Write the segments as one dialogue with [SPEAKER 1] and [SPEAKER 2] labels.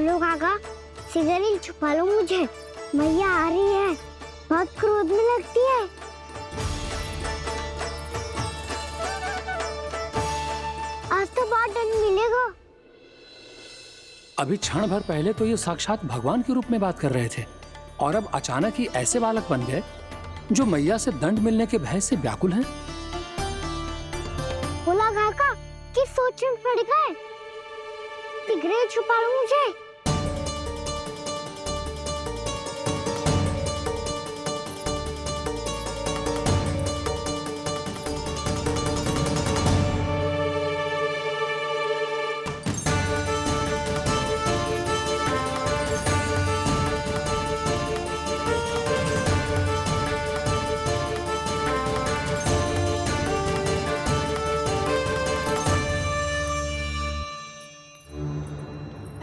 [SPEAKER 1] बोलो काका, सिगरेट छुपा लो मुझे, मैया आ रही है, बहुत क्रोध में लगती है। आज तो बहुत दंड मिलेगा।
[SPEAKER 2] अभी क्षण भर पहले तो ये साक्षात भगवान के रूप में बात कर रहे थे और अब अचानक ही ऐसे बालक बन गए जो मैया से दंड मिलने के भय से व्याकुल हैं।
[SPEAKER 1] बोला काका, किस सोच में पड़ गए? सिगरेट छुपा लो मुझे।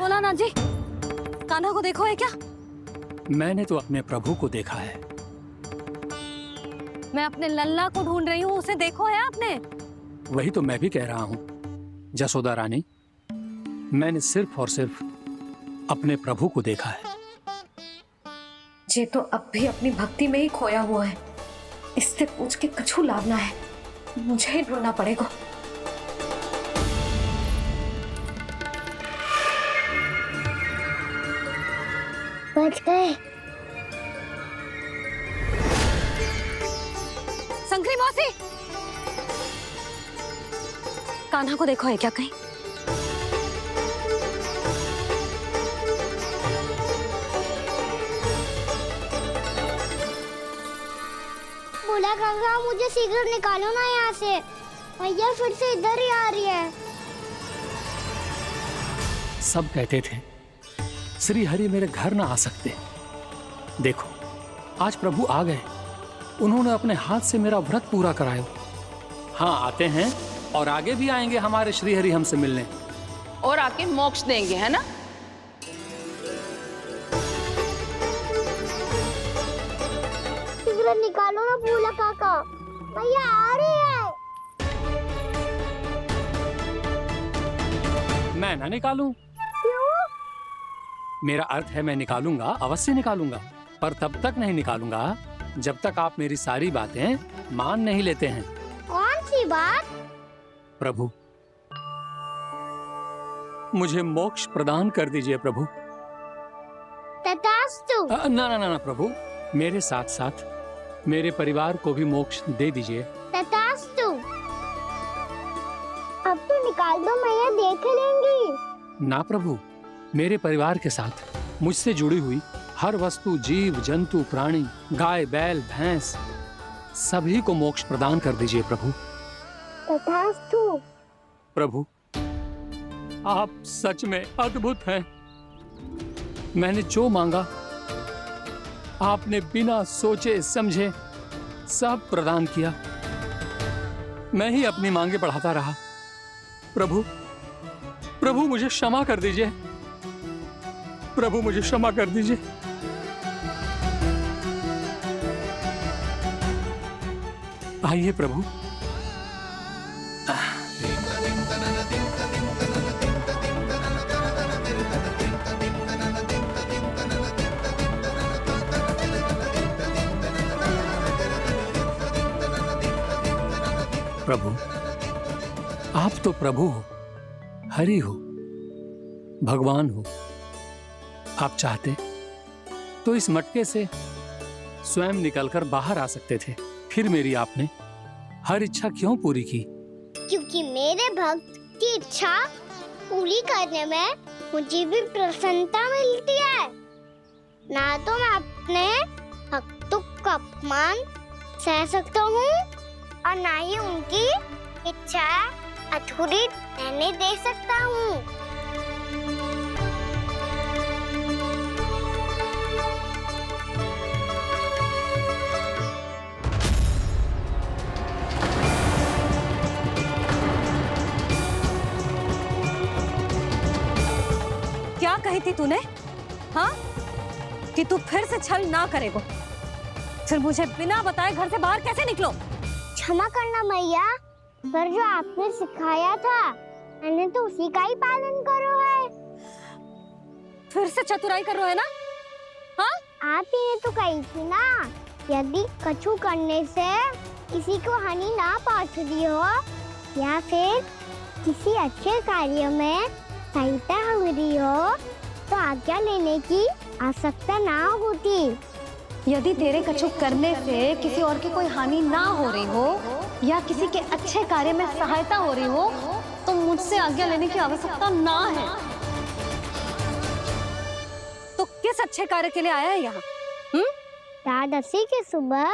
[SPEAKER 3] भोलानाथ जी, कान्हा को देखो है क्या?
[SPEAKER 2] मैंने तो अपने प्रभु को देखा है।
[SPEAKER 3] मैं अपने लल्ला को ढूंढ रही हूँ, उसे देखो है आपने?
[SPEAKER 2] वही तो मैं भी कह रहा हूँ जसोदा रानी, मैंने सिर्फ और सिर्फ अपने प्रभु को देखा है।
[SPEAKER 4] ये तो अब भी अपनी भक्ति में ही खोया हुआ है, इससे पूछ के कछु लाभ ना है, मुझे ही ढूंढना पड़ेगा।
[SPEAKER 1] बच गए।
[SPEAKER 3] संकरी मौसी, कान्हा को देखो है क्या कहीं?
[SPEAKER 1] बोला काका, मुझे सिगरेट निकालो ना यहाँ से, मैया फिर से इधर ही आ रही है।
[SPEAKER 2] सब कहते थे श्री हरि मेरे घर ना आ सकते। देखो आज प्रभु आ गए, उन्होंने अपने हाथ से मेरा व्रत पूरा कराया। हाँ, आते हैं और आगे भी आएंगे हमारे श्री हरि हमसे मिलने
[SPEAKER 5] और आके मोक्ष देंगे, है ना?
[SPEAKER 1] सिगरेट निकालो ना बोला काका, मैया आ रही है।
[SPEAKER 2] मैं ना निकालूं?
[SPEAKER 1] क्यों?
[SPEAKER 2] मेरा अर्थ है मैं निकालूंगा, अवश्य निकालूंगा, पर तब तक नहीं निकालूंगा जब तक आप मेरी सारी बातें मान नहीं लेते हैं।
[SPEAKER 1] कौन सी बात?
[SPEAKER 2] प्रभु, मुझे मोक्ष प्रदान कर दीजिए प्रभु।
[SPEAKER 1] तथास्तु।
[SPEAKER 2] ना ना ना ना प्रभु, मेरे साथ साथ मेरे परिवार को भी मोक्ष दे दीजिए।
[SPEAKER 1] तथास्तु। अब तो निकाल दो, मैया देख लेंगी।
[SPEAKER 2] ना प्रभु, मेरे परिवार के साथ मुझसे जुड़ी हुई हर वस्तु, जीव जंतु, प्राणी, गाय बैल भैंस, सभी को मोक्ष प्रदान कर दीजिए प्रभु।
[SPEAKER 1] तथास्तु।
[SPEAKER 2] प्रभु, आप सच में अद्भुत हैं। मैंने जो मांगा आपने बिना सोचे समझे सब प्रदान किया। मैं ही अपनी मांगे बढ़ाता रहा। प्रभु, प्रभु मुझे क्षमा कर दीजिए। प्रभु मुझे क्षमा कर दीजिए। आइए प्रभु। प्रभु, आप तो प्रभु हो, हरि हो, भगवान हो। आप चाहते तो इस मटके से स्वयं निकलकर बाहर आ सकते थे, फिर मेरी आपने हर इच्छा क्यों पूरी की?
[SPEAKER 1] क्योंकि मेरे भक्त की इच्छा पूरी करने में मुझे भी प्रसन्नता मिलती है। ना तो मैं अपने भक्तों का अपमान सह सकता हूँ और ना ही उनकी इच्छा अधूरी रहने दे सकता हूँ।
[SPEAKER 3] क्या कही थी तूने? हाँ, कि तू फिर से छल ना करेगा। फिर मुझे बिना बताए घर से बाहर कैसे निकलो?
[SPEAKER 1] क्षमा करना मैया, पर जो आपने सिखाया था मैंने तो उसी का ही पालन करो है।
[SPEAKER 3] फिर से चतुराई कर रहे हो है ना? हाँ
[SPEAKER 1] आप ही ने तो कही थी ना, यदि कछु करने से किसी को हानि ना पहुंचती हो या फिर किसी अच्छे कार्य में सहायता हो रही हो तो आज्ञा लेने की आवश्यकता ना होती।
[SPEAKER 4] यदि तेरे कछु करने से किसी और की कोई हानि ना हो रही हो या किसी के अच्छे कार्य में सहायता हो रही हो तो मुझसे आज्ञा लेने की आवश्यकता ना है।
[SPEAKER 3] तो किस अच्छे कार्य के लिए आया है यहाँ?
[SPEAKER 1] एकादशी के सुबह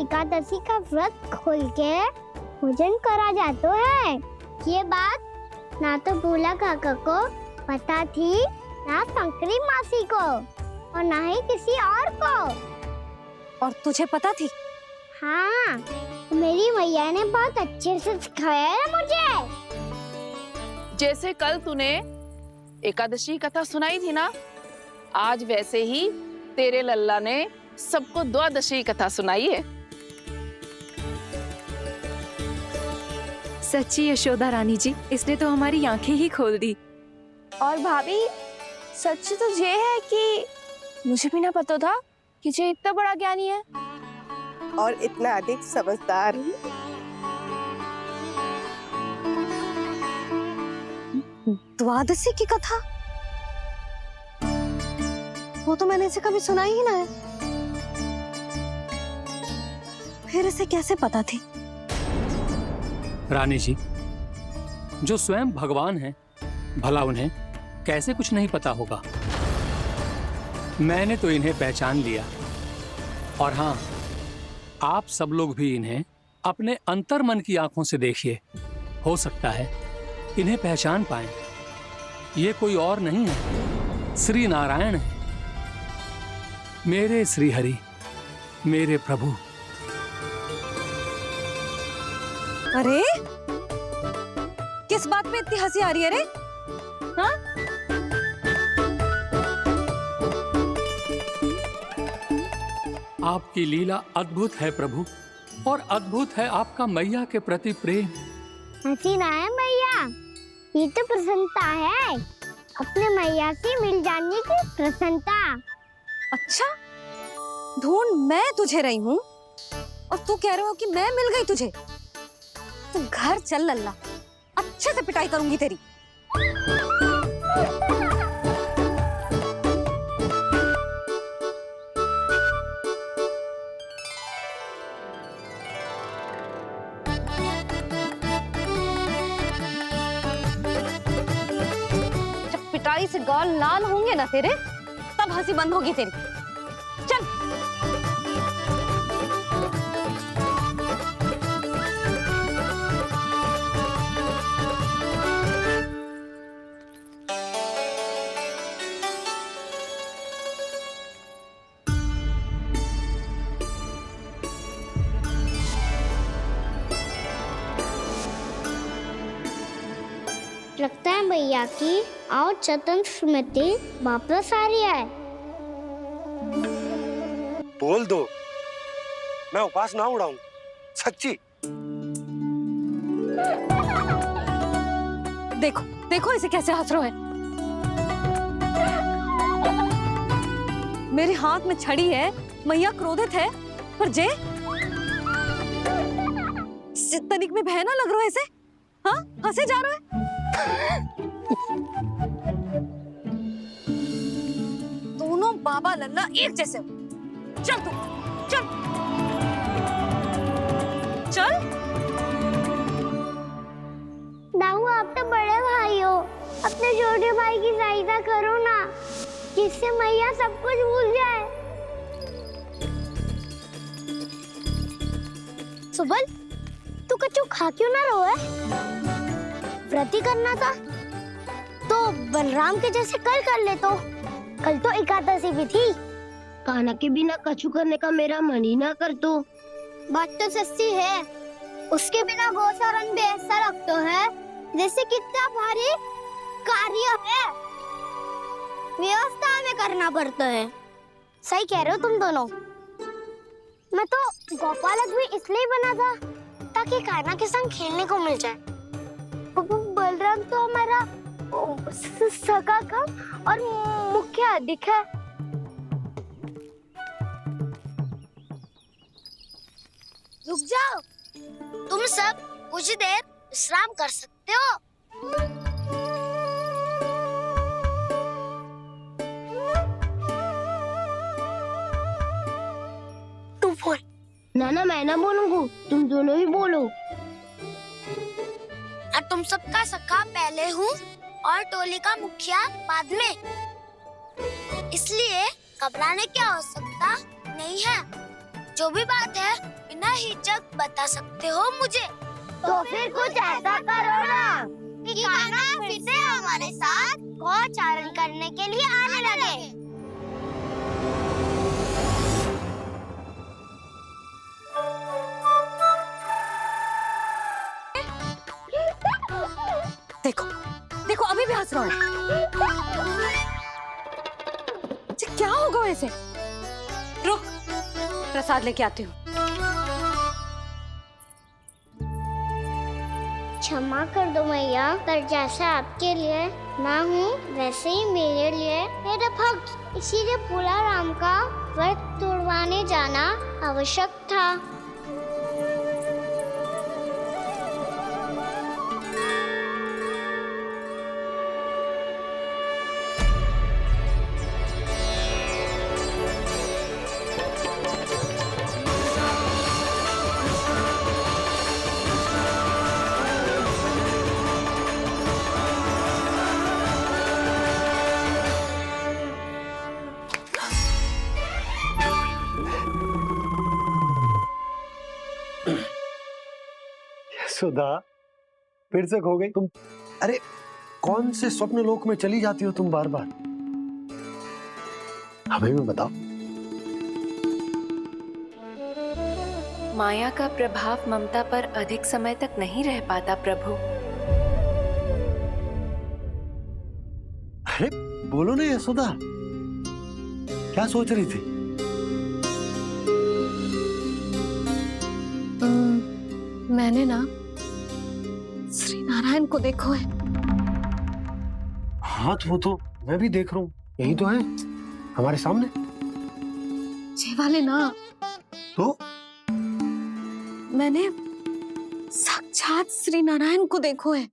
[SPEAKER 1] एकादशी का व्रत खोल के भोजन करा जाता है। ये बात ना तो भोला काका को पता थी, ना शंकरी मासी को और ना ही किसी और को।
[SPEAKER 3] और तुझे पता थी?
[SPEAKER 1] हाँ, मेरी मैया ने बहुत अच्छे से सिखाया है मुझे।
[SPEAKER 5] जैसे कल तूने एकादशी कथा सुनाई थी ना, आज वैसे ही तेरे लल्ला ने सबको द्वादशी कथा सुनाई है।
[SPEAKER 6] सच्ची यशोदा रानी जी, इसने तो हमारी आंखें ही खोल दी।
[SPEAKER 7] और भाभी, सच तो ये है कि मुझे भी ना पता था कि ये इतना बड़ा ज्ञानी है
[SPEAKER 8] और इतना अधिक समझदार।
[SPEAKER 4] द्वादशी की कथा? वो तो मैंने इसे कभी सुना ही ना है। फिर इसे कैसे पता थी?
[SPEAKER 2] रानी जी, जो स्वयं भगवान हैं, भला उन्हें कैसे कुछ नहीं पता होगा। मैंने तो इन्हें पहचान लिया। और हाँ, आप सब लोग भी इन्हें अपने अंतर्मन की आंखों से देखिए, हो सकता है इन्हें पहचान पाएं। ये कोई और नहीं है, श्री नारायण है, मेरे श्री हरि, मेरे प्रभु।
[SPEAKER 3] अरे किस बात पे इतनी हंसी आ रही है रे? हाँ?
[SPEAKER 2] आपकी लीला अद्भुत है प्रभु, और अद्भुत है आपका मैया के प्रति प्रेम।
[SPEAKER 1] हंसी ना है मैया, ये तो प्रसन्नता है, अपने मैया से मिल जाने की प्रसन्नता।
[SPEAKER 3] अच्छा, ढूंढ मैं तुझे रही हूँ और तू कह रहे हो कि मैं मिल गई तुझे? तू घर चल लल्ला, अच्छे से पिटाई करूंगी तेरी। जब पिटाई से गाल लाल होंगे ना तेरे, तब हंसी बंद होगी तेरी। चल।
[SPEAKER 1] लगता है भैया की और चतन स्मृति वापस आ रही है।
[SPEAKER 9] बोल दो, मैं उपवास ना उड़ाऊं, सच्ची।
[SPEAKER 3] देखो देखो इसे कैसे हंस रहा है। मेरे हाथ में छड़ी है, मैया क्रोधित है, पर जे तनिक में भय ना लग रहा है इसे? हाँ, हंसे जा रहा है। दोनों बाबा लल्ला एक जैसे हो। चल तू, चल चल।
[SPEAKER 1] दाऊ, आप तो बड़े भाई हो, अपने छोटे भाई की सहायता करो ना, जिससे मैया सब कुछ भूल जाए। सुबल, तू कच्चू खा क्यों ना रहो है? व्रती करना था तो बलराम के जैसे कल कर ले। तो कल तो एकादशी भी थी।
[SPEAKER 7] खाना के बिना कछु करने का मेरा मन ही ना कर। तो
[SPEAKER 1] बात तो सच्ची है, उसके बिना गोचारण भी ऐसा लगता है जैसे कितना भारी कार्य है, व्यवस्था में करना पड़ता है। सही कह रहे हो तुम दोनों। मैं तो गोपालक भी इसलिए बना था ताकि कान्हा के संग खेलने को मिल जाए। बलराम तो हमारा सगा कम और मुख्य अधिक है। रुक जाओ, तुम सब कुछ देर विश्राम कर सकते हो। तू बोल। ना मैं ना बोलूंगा, तुम दोनों ही बोलो। और तुम सबका सखा पहले हूँ और टोली का मुखिया बाद में, इसलिए घबराने की आवश्यकता नहीं है। जो भी बात है बिना हिचक बता सकते हो मुझे। तो फिर कुछ ऐसा करो ना कि कान्हा फिर से हमारे साथ गौचारण करने के लिए आने लगे।
[SPEAKER 3] देखो देखो अभी भी हंस रहा है। क्या होगा वैसे? रुक, प्रसाद लेके आती हूँ।
[SPEAKER 1] क्षमा कर दो मैया, पर जैसा आपके लिए माँ हूँ वैसे ही मेरे लिए मेरा भक्त, इसीलिए पूरा राम का व्रत तोड़वाने जाना आवश्यक था।
[SPEAKER 9] सुधा, फिर से खो गई तुम। अरे कौन से स्वप्न लोक में चली जाती हो तुम बार बार? हमें भी बताओ।
[SPEAKER 6] माया का प्रभाव ममता पर अधिक समय तक नहीं रह पाता प्रभु।
[SPEAKER 9] अरे बोलो ना यशोदा, क्या सोच रही थी?
[SPEAKER 4] मैंने ना श्री नारायण को देखो है।
[SPEAKER 9] हाँ वो तो मैं भी देख रहा हूँ, यही तो है हमारे सामने।
[SPEAKER 4] ये वाले ना,
[SPEAKER 9] तो
[SPEAKER 4] मैंने साक्षात श्री नारायण को देखो है,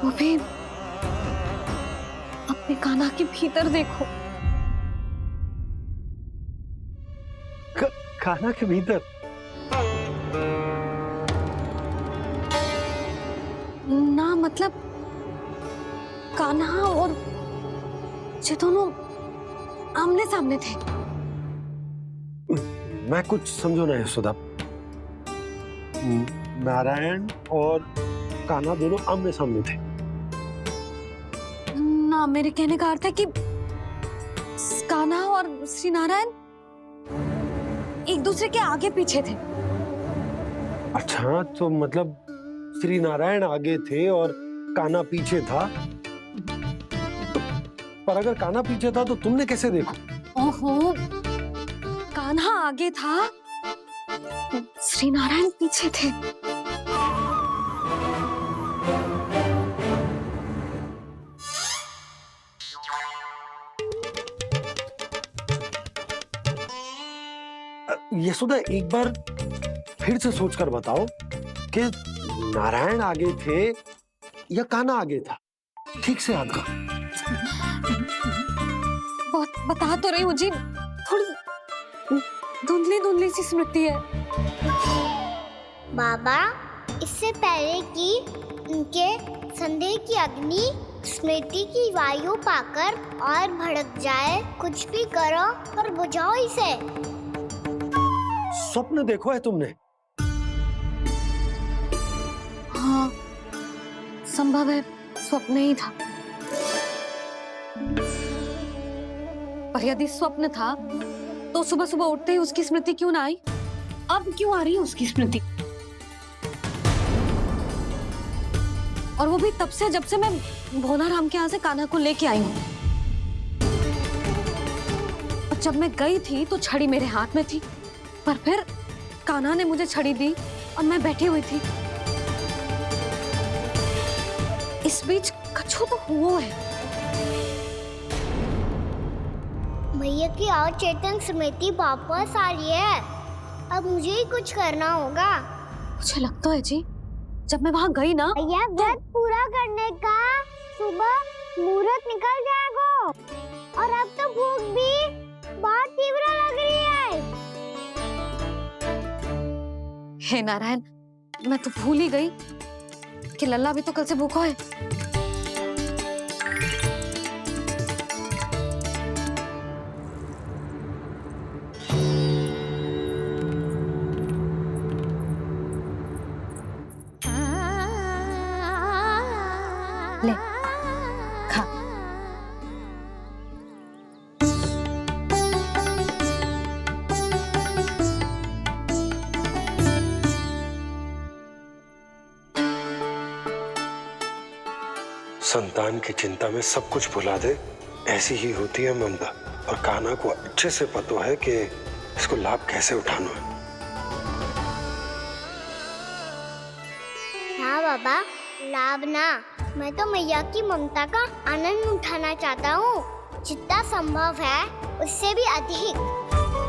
[SPEAKER 4] वो भी अपने कान्हा के भीतर देखो।
[SPEAKER 9] कान्हा के भीतर?
[SPEAKER 4] ना मतलब कान्हा और ये दोनों आमने सामने थे।
[SPEAKER 9] मैं कुछ समझो ना यशोदा। नारायण और कान्हा दोनों आमने सामने थे?
[SPEAKER 4] ना, मेरे कहने का अर्थ है कि कान्हा और श्री नारायण एक दूसरे के आगे पीछे थे।
[SPEAKER 9] अच्छा, तो मतलब श्री नारायण आगे थे और कान्हा पीछे था। पर अगर कान्हा पीछे था तो तुमने कैसे देखा?
[SPEAKER 4] ओहो, कान्हा आगे था, श्री नारायण पीछे थे।
[SPEAKER 9] यशोदा, एक बार फिर से सोचकर बताओ कि नारायण आगे थे या कान्हा आगे था? ठीक से याद करो।
[SPEAKER 4] बहुत बता तो रही हूँ जी, थोड़ी धुंधली धुंधली सी स्मृति है।
[SPEAKER 1] बाबा, इससे पहले कि उनके संदेह की अग्नि स्मृति की वायु पाकर और भड़क जाए, कुछ भी करो और बुझाओ इसे।
[SPEAKER 9] स्वप्न देखो है तुमने?
[SPEAKER 4] हाँ, संभव है स्वप्न ही था। पर यदि स्वप्न था तो सुबह सुबह उठते ही उसकी स्मृति क्यों ना आई? अब क्यों आ रही है उसकी स्मृति? और वो भी तब से जब से मैं भोलाराम के यहाँ से कान्हा को लेके आई हूँ। और जब मैं गई थी तो छड़ी मेरे हाथ में थी, पर फिर कान्हा ने मुझे छड़ी दी और मैं बैठी हुई थी।
[SPEAKER 3] इस बीच कछु तो हुआ है।
[SPEAKER 1] भैया की आज चेतन स्मृति वापस आ रही है। अब मुझे ही कुछ करना होगा।
[SPEAKER 3] मुझे लगता है जी, जब मैं वहां गई ना,
[SPEAKER 1] भैया व्रत पूरा करने का सुबह मुहूर्त निकल जाएगा और अब तो भूख भी बहुत तीव्र लग रही है।
[SPEAKER 3] हे नारायण, मैं तो भूल ही गई कि लल्ला भी तो कल से भूखा है। ले खा।
[SPEAKER 9] संतान की चिंता में सब कुछ भुला दे, ऐसी ही होती है ममता। और कान्हा को अच्छे से पता है कि इसको लाभ कैसे उठाना है।
[SPEAKER 1] हाँ बाबा, लाभ ना, मैं तो मैया की ममता का आनंद उठाना चाहता हूँ, जितना संभव है उससे भी अधिक।